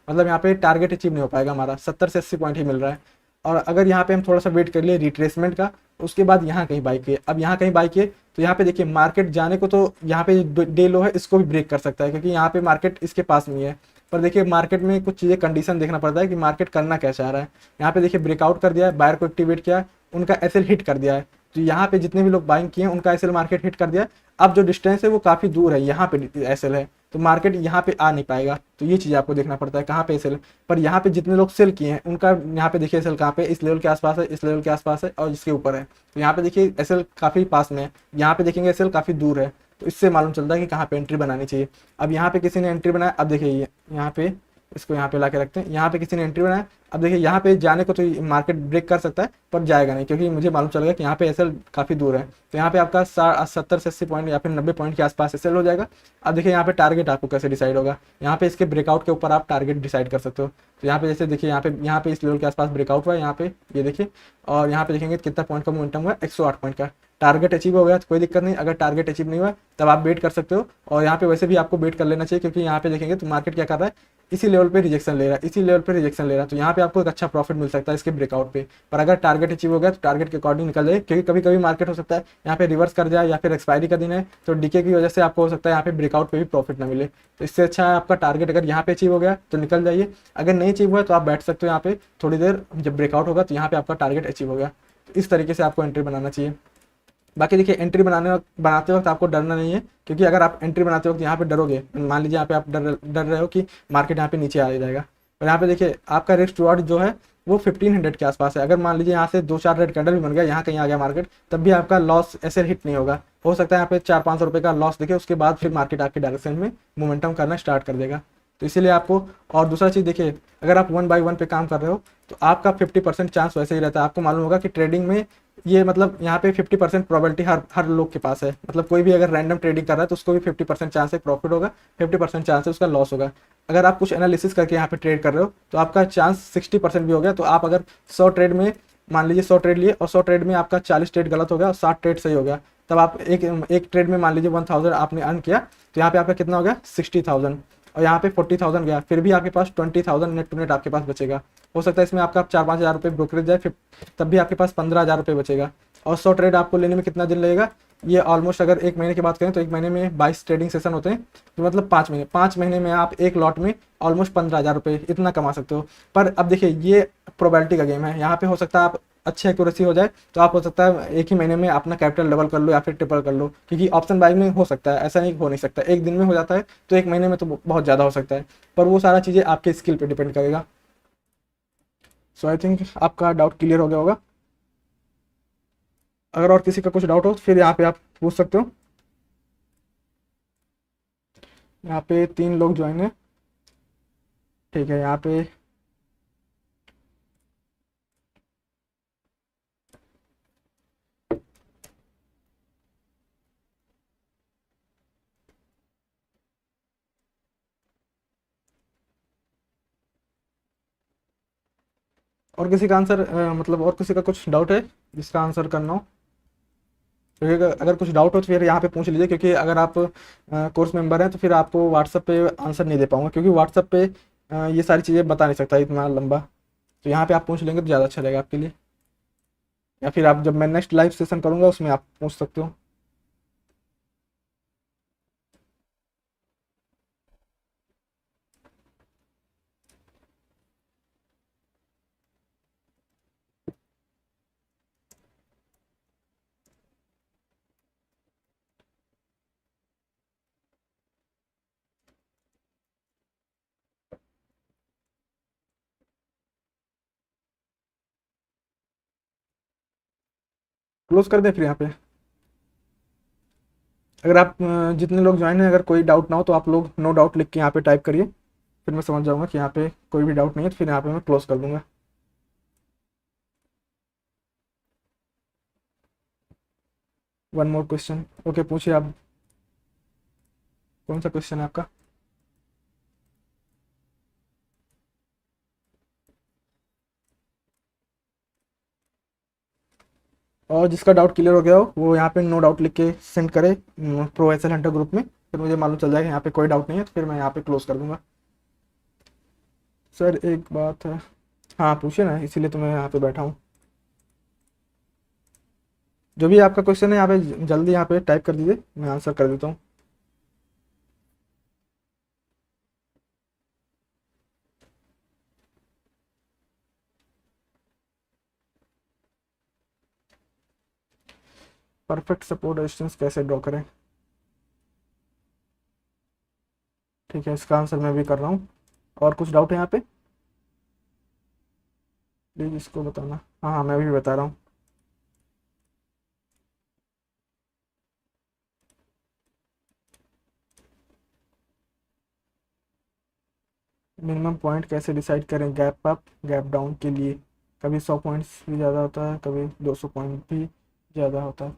मतलब यहाँ पे टारगेट अचीव नहीं हो पाएगा हमारा, 70 से 80 पॉइंट ही मिल रहा है। और अगर यहाँ पे हम थोड़ा सा वेट कर लिए रिट्रेसमेंट का, उसके बाद यहाँ कहीं बाई किए, अब यहाँ कहीं बाई किए तो यहाँ पे देखिए मार्केट जाने को तो यहाँ पे डे लो है इसको भी ब्रेक कर सकता है, क्योंकि यहाँ पे मार्केट इसके पास नहीं है। पर देखिए मार्केट में कुछ चीज़ें कंडीशन देखना पड़ता है कि मार्केट करना क्या चाह रहा है। यहाँ पे देखिए ब्रेकआउट कर दिया है, बायर को एक्टिवेट किया है, उनका एसएल हिट कर दिया है, तो यहाँ पे जितने भी लोग बाइंग किए हैं उनका एसएल मार्केट हिट कर दिया है। अब जो डिस्टेंस है वो काफ़ी दूर है, यहाँ पे एसएल है तो मार्केट यहाँ पे आ नहीं पाएगा, तो ये चीज़ आपको देखना पड़ता है कहाँ पे एसएल। पर यहाँ पे जितने लोग सेल किए हैं उनका यहाँ पे देखिए एसएल कहाँ पे, इस लेवल के आसपास है, इस लेवल के आसपास है और इसके ऊपर है, तो यहाँ पे देखिए एसएल काफ़ी पास में है, यहाँ पे देखेंगे एसएल काफ़ी दूर है, तो इससे मालूम चलता है कि कहाँ पे एंट्री बनानी चाहिए। अब यहाँ पे किसी ने एंट्री बनाया, अब देखिए यहाँ पे इसको यहाँ पे ला के रखते हैं, यहाँ पे किसी ने एंट्री बनाया, अब देखिए यहाँ पे जाने को तो मार्केट ब्रेक कर सकता है पर जाएगा नहीं, क्योंकि मुझे मालूम चल गया कि यहाँ पे एसएल काफ़ी दूर है, तो यहाँ पे आपका 70 से 80 पॉइंट या फिर 90 पॉइंट के आसपास एसएल हो जाएगा। अब देखिए यहाँ पे टारगेट आपको कैसे डिसाइड होगा, यहाँ पे इसके ब्रेकआउट के ऊपर आप टारगेट डिसाइड कर सकते हो। तो यहाँ पे जैसे देखिए यहाँ पे इस लेवल के आसपास ब्रेकआउट हुआ है, यहाँ पे ये देखिए, और यहाँ पे देखेंगे कितना पॉइंट का मोमेंटम हुआ है, 108 पॉइंट का। टारगेट अचीव हो गया तो कोई दिक्कत नहीं, अगर टारगेट अचीव नहीं हुआ तब आप वेट कर सकते हो। और यहाँ पे वैसे भी आपको वेट कर लेना चाहिए, क्योंकि यहाँ पे देखेंगे तो मार्केट क्या कर रहा है, इसी लेवल पे रिजेक्शन ले रहा है, इसी लेवल पे रिजेक्शन ले रहा है, तो यहाँ पे आपको एक अच्छा प्रॉफिट मिल सकता है इसके ब्रेकआउट पे। पर अगर टारगेट अचीव हो गया तो टारगेट के अकॉर्डिंग निकल जाए, क्योंकि कभी कभी मार्केट हो सकता है यहाँ पे रिवर्स कर जाए, या फिर एक्सपायरी का दिन है तो डीके की वजह से आपको हो सकता है यहाँ पे ब्रेकआउट पे भी प्रॉफिट ना मिले। तो इससे अच्छा है आपका टारगेट अगर यहाँ पे अचीव हो गया तो निकल जाइए, अगर नहीं अचीव हुआ तो आप बैठ सकते हो यहाँ पे थोड़ी देर, जब ब्रेकआउट होगा तो यहाँ पे आपका टारगेट अचीव हो गया। तो इस तरीके से आपको एंट्री बनाना चाहिए। बाकी देखिए एंट्री बनाते वक्त आपको डरना नहीं है, क्योंकि अगर आप एंट्री बनाते वक्त यहाँ पे डरोगे, मान लीजिए यहाँ पे आप डर रहे हो कि मार्केट यहाँ पे नीचे आ जाएगा, और यहाँ पे देखिए आपका रिस्क रिवॉर्ड जो है वो 1500 के आसपास है। अगर मान लीजिए यहाँ से 2-4 रेड कैंडल भी बन गया, यहाँ कहीं आ गया मार्केट, तब भी आपका लॉस ऐसे हिट नहीं होगा। हो सकता है यहाँ पे 400-500 रुपये का लॉस दिखे, उसके बाद फिर मार्केट आपके डायरेक्शन में मोमेंटम करना स्टार्ट कर देगा। तो इसीलिए आपको, और दूसरा चीज़ देखिए, अगर आप 1 बाय 1 पे काम कर रहे हो तो आपका 50% चांस वैसे ही रहता है। आपको मालूम होगा कि ट्रेडिंग में ये मतलब यहाँ पे 50% प्रोबेबिलिटी हर लोग के पास है, मतलब कोई भी अगर रैंडम ट्रेडिंग कर रहा है तो उसको भी 50% चांस है प्रॉफिट होगा, 50% चांस है उसका लॉस होगा। अगर आप कुछ एनालिसिस करके यहाँ पे ट्रेड कर रहे हो तो आपका चांस 60% भी हो गया। तो आप अगर 100 ट्रेड में, मान लीजिए 100 ट्रेड लिए और 100 ट्रेड में आपका 40 ट्रेड गलत हो गया और 60 ट्रेड सही हो गया, तब आप एक ट्रेड में मान लीजिए 1000 आपने अर्न किया, तो यहाँ पे आपका कितना हो गया 60,000, और यहाँ पे 40,000 गया, फिर भी आपके पास 20,000 नेट टू नेट आपके पास बचेगा। हो सकता है इसमें आपका 4-5 हज़ार रुपये ब्रोकरेज जाए, फिर तब भी आपके पास 15,000 रुपये बचेगा। और 100 ट्रेड आपको लेने में कितना दिन लगेगा, ये ऑलमोस्ट अगर 1 महीने की बात करें तो 1 महीने में 22 ट्रेडिंग सेशन होते हैं, तो मतलब 5 महीने में आप एक लॉट में ऑलमोस्ट 15,000 रुपये इतना कमा सकते हो। पर अब देखिए ये प्रोबेबिलिटी का गेम है, यहाँ पे हो सकता है आप अच्छी एक्यूरेसी हो जाए तो आप हो सकता है एक ही महीने में अपना कैपिटल डबल कर लो या फिर ट्रिपल कर लो, क्योंकि ऑप्शन बाइंग में हो सकता है, ऐसा नहीं हो नहीं सकता, एक दिन में हो जाता है तो एक महीने में तो बहुत ज़्यादा हो सकता है, पर वो सारा चीज़ें आपके स्किल पे डिपेंड करेगा। सो आई थिंक आपका डाउट क्लियर हो गया होगा। अगर और किसी का कुछ डाउट हो तो फिर यहाँ पे आप पूछ सकते हो। यहाँ पे 3 लोग ज्वाइन है, ठीक है। यहाँ पे और किसी का आंसर मतलब और किसी का कुछ डाउट है जिसका आंसर करना हो, क्योंकि अगर कुछ डाउट हो तो फिर यहाँ पे पूछ लीजिए, क्योंकि अगर आप कोर्स मेंबर हैं तो फिर आपको व्हाट्सएप पे आंसर नहीं दे पाऊंगा, क्योंकि व्हाट्सएप पे ये सारी चीज़ें बता नहीं सकता इतना लंबा। तो यहाँ पे आप पूछ लेंगे तो ज़्यादा अच्छा रहेगा आपके लिए, या फिर आप जब मैं नेक्स्ट लाइव सेशन करूँगा उसमें आप पूछ सकते हो। क्लोज कर दें फिर यहाँ पे। अगर आप जितने लोग ज्वाइन हैं, अगर कोई डाउट ना हो तो आप लोग नो डाउट लिख के यहाँ पे टाइप करिए, फिर मैं समझ जाऊँगा कि यहाँ पे कोई भी डाउट नहीं है, तो फिर यहाँ पे मैं क्लोज कर दूँगा। वन मोर क्वेश्चन, ओके पूछिए आप, कौन सा क्वेश्चन है आपका। और जिसका डाउट क्लियर हो गया हो वो यहाँ पे नो डाउट लिख के सेंड करे pro S L Hunter group में, फिर मुझे मालूम चल जाएगा यहाँ पे कोई डाउट नहीं है, तो फिर मैं यहाँ पे क्लोज कर दूंगा। सर एक बात है, हाँ पूछिए ना, इसीलिए तो मैं यहाँ पे बैठा हूँ। जो भी आपका क्वेश्चन है यहाँ पे जल्दी यहाँ पे टाइप कर दीजिए, मैं आंसर कर देता हूँ। परफेक्ट सपोर्ट रेजिस्टेंस कैसे ड्रॉ करें, ठीक है इसका आंसर मैं भी कर रहा हूँ। और कुछ डाउट है यहाँ पे, प्लीज इसको बताना। हाँ हाँ मैं भी बता रहा हूँ। मिनिमम पॉइंट कैसे डिसाइड करें गैप अप गैप डाउन के लिए, कभी 100 पॉइंट्स भी ज़्यादा होता है, कभी 200 पॉइंट भी ज़्यादा होता है।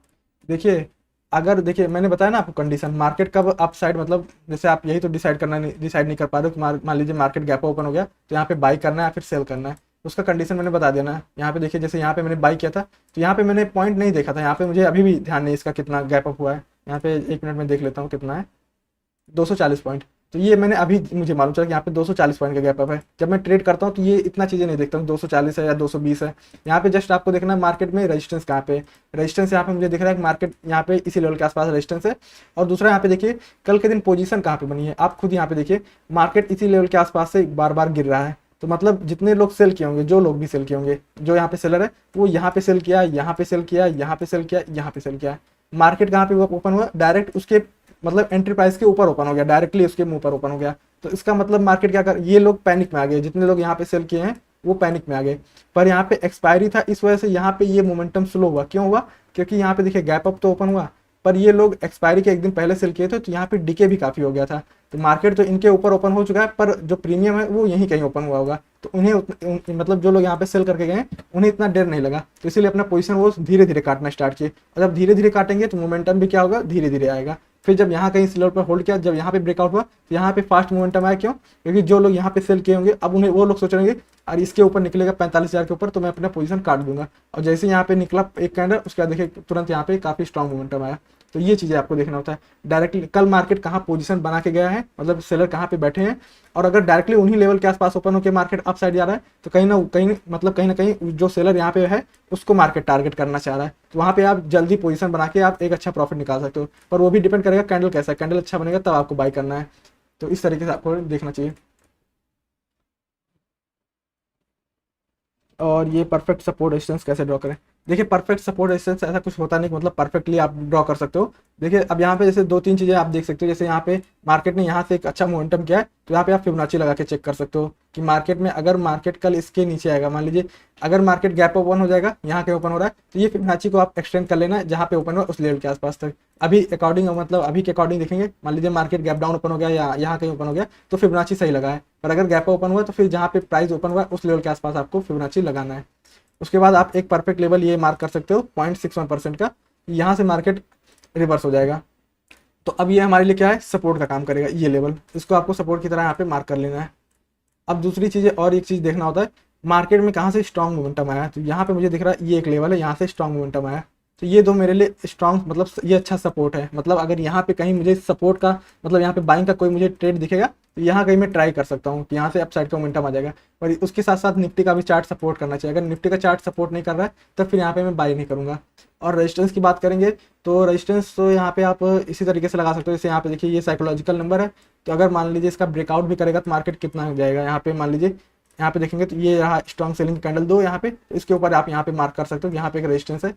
देखिए अगर देखिए मैंने बताया ना आपको कंडीशन, मार्केट कब अप साइड, मतलब जैसे आप यही तो डिसाइड नहीं कर पा रहे हो कि मान लीजिए मार्केट गैप ओपन हो गया तो यहाँ पे बाई करना है या फिर सेल करना है। उसका कंडीशन मैंने बता दिया ना। यहाँ पे देखिए, जैसे यहाँ पे मैंने बाई किया था तो यहाँ पे मैंने पॉइंट नहीं देखा था, यहाँ पे मुझे अभी भी ध्यान नहीं इसका कितना गैप अप हुआ है। यहाँ पे 1 मिनट में देख लेता हूँ कितना है, 240 पॉइंट। तो ये मैंने अभी मुझे मालूम चला कि यहाँ पे 240 पॉइंट का गैप अप है। जब मैं ट्रेड करता हूँ तो ये इतना चीज़ें नहीं देखता हूँ 240 है या 220 है। यहाँ पे जस्ट आपको देखना है मार्केट में रेजिस्टेंस कहाँ पे, रेजिस्टेंस यहाँ पे मुझे दिख रहा है कि मार्केट यहाँ पे इसी लेवल के आसपास रेजिस्टेंस है। और दूसरा यहाँ पे देखिए कल के दिन पोजीशन कहाँ पे बनी है, आप खुद यहाँ पे देखिए मार्केट इसी लेवल के आसपास से बार बार गिर रहा है। तो मतलब जितने लोग सेल किए होंगे, जो लोग भी सेल किए होंगे, जो यहाँ पे सेलर है वो यहाँ पे सेल किया, यहाँ पे सेल किया, यहाँ पे सेल किया, यहाँ पे सेल किया। मार्केट कहाँ पे ओपन हुआ, डायरेक्ट उसके मतलब एंट्री प्राइस के ऊपर ओपन हो गया, डायरेक्टली उसके मुंह पर ओपन हो गया। तो इसका मतलब मार्केट क्या कर, ये लोग पैनिक में आ गए, जितने लोग यहाँ पे सेल किए हैं वो पैनिक में आ गए। पर यहाँ पे एक्सपायरी था, इस वजह से यहाँ पे ये मोमेंटम स्लो हुआ। क्यों हुआ, क्योंकि यहाँ पे देखिए गैप अप तो ओपन हुआ, पर ये लोग एक्सपायरी के एक दिन पहले सेल किए थे, तो यहाँ पे डीके भी काफी हो गया था। तो मार्केट तो इनके ऊपर ओपन हो चुका है, पर जो प्रीमियम है वो यहीं कहीं ओपन हुआ होगा। तो उन्हें मतलब जो लोग यहाँ पे सेल करके गए उन्हें इतना डर नहीं लगा, तो इसीलिए अपना पोजीशन वो धीरे धीरे काटना स्टार्ट किए। और जब धीरे धीरे काटेंगे तो मोमेंटम भी क्या होगा, धीरे धीरे आएगा। फिर जब यहाँ कहीं इस लेवल पर होल्ड किया, जब यहाँ पे ब्रेकआउट हुआ तो यहाँ पे फास्ट मोमेंटम आया। क्यों, क्योंकि जो लोग यहाँ पे सेल किए होंगे अब उन्हें वो लोग सोच रहे और इसके ऊपर निकलेगा 45,000 के ऊपर तो मैं अपना पोजीशन काट दूंगा। और जैसे यहाँ पे निकला एक कैंडल, उसके बाद देखिए तुरंत यहाँ पे काफी स्ट्रॉन्ग मोमेंटम आया। तो ये चीजें आपको देखना होता है डायरेक्टली कल मार्केट कहाँ पोजीशन बना के गया है, मतलब सेलर कहाँ पे बैठे हैं। और अगर डायरेक्टली उन्हीं लेवल के आसपास ओपन होकर मार्केट अप साइड जा रहा है तो कहीं ना कहीं मतलब कहीं ना कहीं जो सेलर यहाँ पे है उसको मार्केट टारगेट करना चाह रहा है। तो वहाँ पे आप जल्दी पोजीशन बना के आप एक अच्छा प्रॉफिट निकाल सकते हो। पर वो भी डिपेंड करेगा कैंडल कैसा है, कैंडल अच्छा बनेगा तब आपको बाई करना है। तो इस तरीके से आपको देखना चाहिए। और ये परफेक्ट सपोर्ट रेजिस्टेंस कैसे ड्रॉ करें, देखिए परफेक्ट सपोर्ट रेजिस्टेंस ऐसा कुछ होता नहीं, मतलब परफेक्टली आप ड्रॉ कर सकते हो। देखिए अब यहाँ पे जैसे 2-3 चीजें आप देख सकते हो, जैसे यहाँ पे मार्केट ने यहाँ से एक अच्छा मोमेंटम किया है तो यहाँ पे आप फिबोनाची लगा के चेक कर सकते हो कि मार्केट में अगर मार्केट कल इसके नीचे आएगा, मान लीजिए अगर मार्केट गैप ओपन हो जाएगा, यहाँ के ओपन हो रहा है तो ये फिबोनाची को आप एक्सटेंड कर लेना जहाँ पे ओपन हो उस लेवल के आसपास तक। अभी अकॉर्डिंग मतलब अभी के अकॉर्डिंग देखेंगे, मान लीजिए मार्केट गैप डाउन ओपन हो गया या यहाँ कहीं ओपन हो गया तो फिबोनाची सही लगा है। पर अगर गैप ओपन हुआ तो फिर जहाँ पे प्राइस ओपन हुआ उस लेवल के आसपास आपको फिबोनाची लगाना है। उसके बाद आप एक परफेक्ट लेवल ये मार्क कर सकते हो 0.61% का, यहाँ से मार्केट रिवर्स हो जाएगा। तो अब ये हमारे लिए क्या है, सपोर्ट का काम करेगा ये लेवल, इसको आपको सपोर्ट की तरह यहाँ पे मार्क कर लेना है। अब दूसरी चीज़ और एक चीज़ देखना होता है मार्केट में कहाँ से स्ट्रॉन्ग मोमेंटम आया है। तो यहाँ पे मुझे दिख रहा है ये एक लेवल है, यहाँ से स्ट्रॉन्ग मोमेंटम आया। तो ये दो मेरे लिए स्ट्रॉन्ग मतलब ये अच्छा सपोर्ट है। मतलब अगर यहाँ पे कहीं मुझे सपोर्ट का मतलब यहाँ पे बाइंग का कोई मुझे ट्रेड दिखेगा तो यहाँ कहीं मैं ट्राई कर सकता हूँ कि यहाँ से अपसाइड का मोमेंटम आ जाएगा। पर उसके साथ साथ निफ्टी का भी चार्ट सपोर्ट करना चाहिए। अगर निफ्टी का चार्ट सपोर्ट नहीं कर रहा है तो फिर यहाँ पे मैं बाई नहीं करूँगा। और रेजिस्टेंस की बात करेंगे तो रेजिस्टेंस तो यहाँ पे आप इसी तरीके से लगा सकते हो। जैसे यहाँ पे देखिए ये साइकोलॉजिकल नंबर है, तो अगर मान लीजिए इसका ब्रेकआउट भी करेगा तो मार्केट कितना हो जाएगा, यहाँ पे मान लीजिए यहाँ पे देखेंगे तो ये रहा स्ट्रॉन्ग सेलिंग कैंडल 2 यहाँ पे, तो इसके ऊपर आप यहाँ पे मार्क कर सकते हो, यहाँ पे एक रेजिस्टेंस है,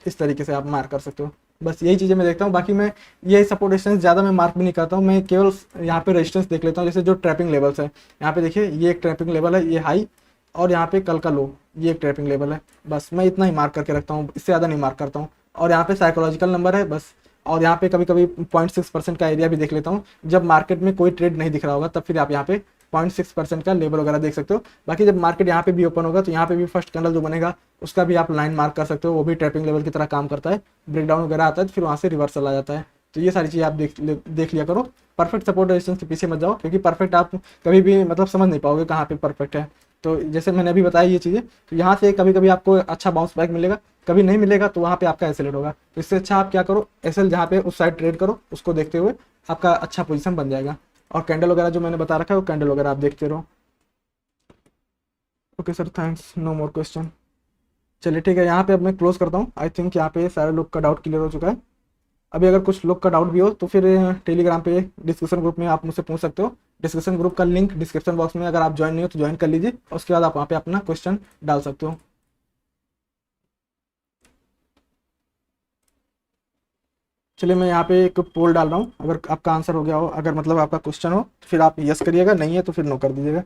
इस तरीके से आप मार्क कर सकते हो। बस यही चीज़ें मैं देखता हूँ, बाकी मैं ये सपोर्ट रेजिस्टेंस ज़्यादा मैं मार्क भी नहीं करता हूँ, मैं केवल यहाँ पे रेजिस्टेंस देख लेता हूँ। जैसे जो ट्रैपिंग लेवल्स है, यहाँ पे देखिए ये एक ट्रैपिंग लेवल है, ये हाई, और यहाँ पे कल का लो, ये एक ट्रैपिंग लेवल है। बस मैं इतना ही मार्क करके रखता हूँ, इससे ज़्यादा नहीं मार्क करता हूँ। और यहाँ पे साइकोलॉजिकल नंबर है बस। और यहाँ पे कभी कभी 0.6% का एरिया भी देख लेता हूँ, जब मार्केट में कोई ट्रेड नहीं दिख रहा होगा तब फिर आप यहाँ पे 0.6% का लेवल वगैरह देख सकते हो। बाकी जब मार्केट यहाँ पे भी ओपन होगा तो यहाँ पे भी फर्स्ट कैंडल जो बनेगा उसका भी आप लाइन मार्क कर सकते हो, वो भी ट्रैपिंग लेवल की तरह काम करता है। ब्रेकडाउन वगैरह आता है तो फिर वहाँ से रिवर्सल आ जाता है। तो ये सारी चीज़ आप देख लिया करो। परफेक्ट सपोर्ट रेजिस्टेंस के पीछे मत जाओ, क्योंकि परफेक्ट आप कभी भी मतलब समझ नहीं पाओगे कहाँ पे परफेक्ट है। तो जैसे मैंने अभी बताया ये चीज़ें, तो यहाँ से कभी कभी आपको अच्छा बाउंस बैक मिलेगा, कभी नहीं मिलेगा तो वहाँ पे आपका एसएल होगा। तो इससे अच्छा आप क्या करो, एसएल जहाँ पे उस साइड ट्रेड करो, उसको देखते हुए आपका अच्छा पोजीशन बन जाएगा। और कैंडल वगैरह जो मैंने बता रखा है वो कैंडल वगैरह आप देखते रहो। Okay sir, thanks, no more question. चलिए ठीक है, यहाँ पे अब मैं क्लोज करता हूँ। आई थिंक यहाँ पे सारे लोग का डाउट क्लियर हो चुका है। अभी अगर कुछ लोग का डाउट भी हो तो फिर टेलीग्राम पे डिस्कशन ग्रुप में आप मुझसे पूछ सकते हो। डिस्कशन ग्रुप का लिंक डिस्क्रिप्शन बॉक्स में, अगर आप ज्वाइन नहीं हो तो ज्वाइन कर लीजिए, और उसके बाद आप वहाँ पे अपना क्वेश्चन डाल सकते हो। चलिए मैं यहाँ पे एक पोल डाल रहा हूँ, अगर आपका आंसर हो गया हो, अगर मतलब आपका क्वेश्चन हो तो फिर आप यस करिएगा, नहीं है तो फिर नो कर दीजिएगा।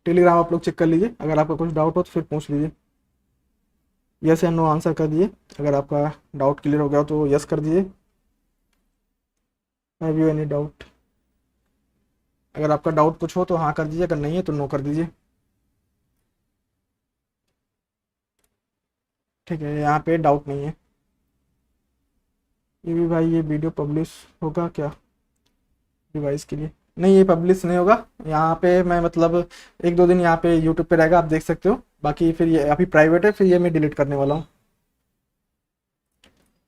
टेलीग्राम आप लोग चेक कर लीजिए, अगर आपका कुछ डाउट हो तो फिर पूछ लीजिए। यस या नो आंसर कर दीजिए, अगर आपका डाउट क्लियर हो गया हो तो यस कर दीजिए। Have you any doubt? अगर आपका डाउट कुछ हो तो हाँ कर दीजिए, अगर नहीं है तो नो कर दीजिए। ठीक है, यहाँ पे डाउट नहीं है। ये भी भाई ये वीडियो पब्लिश होगा क्या डिवाइस के लिए? नहीं, ये पब्लिश नहीं होगा। यहाँ पे मैं मतलब एक दो दिन यहाँ पे यूट्यूब पे रहेगा, आप देख सकते हो। बाकी फिर ये अभी प्राइवेट है, फिर ये मैं डिलीट करने वाला हूँ।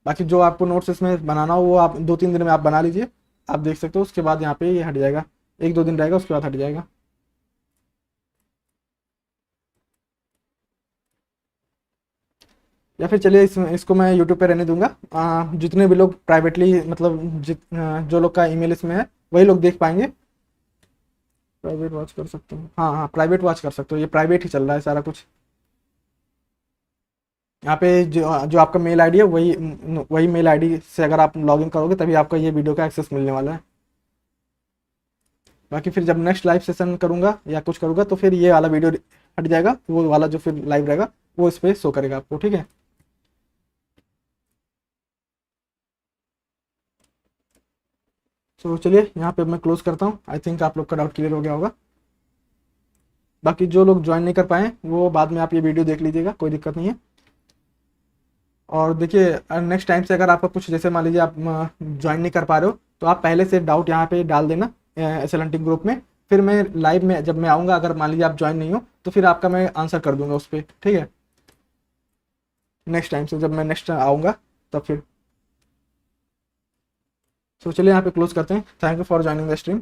बाकी जो आपको नोट्स इसमें बनाना हो वो आप 2-3 दिन में आप बना लीजिए, आप देख सकते हो। उसके बाद यहाँ पे ये हट जाएगा, 1-2 दिन रहेगा, उसके बाद हट जाएगा। या फिर चलिए इसको मैं यूट्यूब पे रहने दूंगा। जितने भी लोग प्राइवेटली मतलब जो लोग का ईमेल इसमें है वही लोग देख पाएंगे। प्राइवेट वॉच कर सकते हो, हाँ हाँ प्राइवेट वॉच कर सकते हो, ये प्राइवेट ही चल रहा है सारा कुछ। यहाँ पे जो जो आपका मेल आईडी है वही वही मेल आईडी से अगर आप लॉगिन करोगे तभी आपका ये वीडियो का एक्सेस मिलने वाला है। बाकी फिर जब नेक्स्ट लाइव सेशन करूंगा या कुछ करूंगा तो फिर ये वाला वीडियो हट जाएगा, वो वाला जो फिर लाइव रहेगा वो इस पर शो करेगा आपको, ठीक है। तो चलिए यहाँ पे मैं क्लोज करता हूँ। आई थिंक आप लोग का डाउट क्लियर हो गया होगा। बाकी जो लोग ज्वाइन नहीं कर पाए वो बाद में आप ये वीडियो देख लीजिएगा, कोई दिक्कत नहीं है। और देखिए नेक्स्ट टाइम से अगर आपका कुछ जैसे मान लीजिए आप ज्वाइन नहीं कर पा रहे हो तो आप पहले से डाउट यहाँ पे डाल देना एसएलएनटी ग्रुप में। फिर मैं लाइव में जब मैं आऊँगा, अगर मान लीजिए आप ज्वाइन नहीं हो तो फिर आपका मैं आंसर कर दूंगा उस पर, ठीक है। नेक्स्ट टाइम से जब मैं नेक्स्ट आऊँगा तब फिर। तो चलिए यहाँ पे क्लोज करते हैं। Thank you for joining the stream.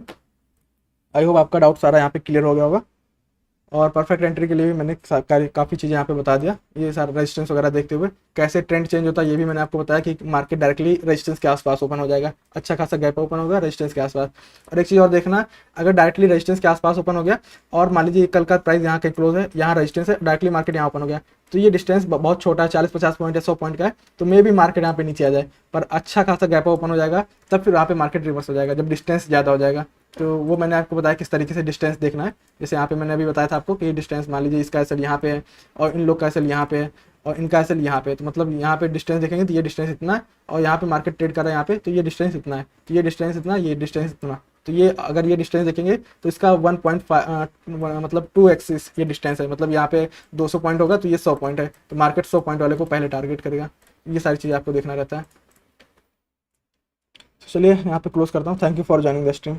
I hope आपका डाउट सारा यहाँ पे क्लियर हो गया होगा। और परफेक्ट एंट्री के लिए भी मैंने काफ़ी चीज़ें यहाँ पे बता दिया। ये सारा रेजिस्टेंस वगैरह देखते हुए कैसे ट्रेंड चेंज होता है ये भी मैंने आपको बताया कि मार्केट डायरेक्टली रेजिस्टेंस के आसपास ओपन हो जाएगा, अच्छा खासा गैप ओपन होगा रेजिस्टेंस के आसपास। और एक चीज़ और देखना, अगर डायरेक्टली रेजिस्टेंस के आसपास ओपन हो गया और मान लीजिए कल का प्राइस यहाँ का क्लोज है, यहाँ रेजिस्टेंस है, डायरेक्टली मार्केट यहाँ ओपन हो गया, तो ये डिस्टेंस बहुत छोटा है, 40-50 पॉइंट या 100 पॉइंट का है, तो मे भी मार्केट यहाँ पे नीचे आ जाए। पर अच्छा खासा गैप ओपन हो जाएगा, तब फिर वहाँ पे मार्केट रिवर्स हो जाएगा जब डिस्टेंस ज़्यादा हो जाएगा। तो वो मैंने आपको बताया किस तरीके से डिस्टेंस देखना है। जैसे यहाँ पे मैंने अभी बताया था आपको कि डिस्टेंस मान लीजिए इसका एसएल यहाँ पे है और इन लोग का एसएल यहाँ पे है और इनका एसएल यहाँ पे है, तो मतलब यहाँ पे डिस्टेंस देखेंगे तो ये डिस्टेंस इतना है और यहाँ पे मार्केट ट्रेड कर रहा है यहाँ पे, तो ये डिस्टेंस इतना है, तो ये डिस्टेंस इतना, ये डिस्टेंस इतना। तो ये अगर ये डिस्टेंस देखेंगे तो इसका 1.5 मतलब 2x ये डिस्टेंस है, मतलब यहाँ पे 200 पॉइंट होगा तो ये 100 पॉइंट है, तो मार्केट 100 पॉइंट वाले को पहले टारगेट करेगा। ये सारी चीज़ें आपको देखना रहता है। चलिए यहाँ पे क्लोज करता हूँ। Thank you for joining the stream.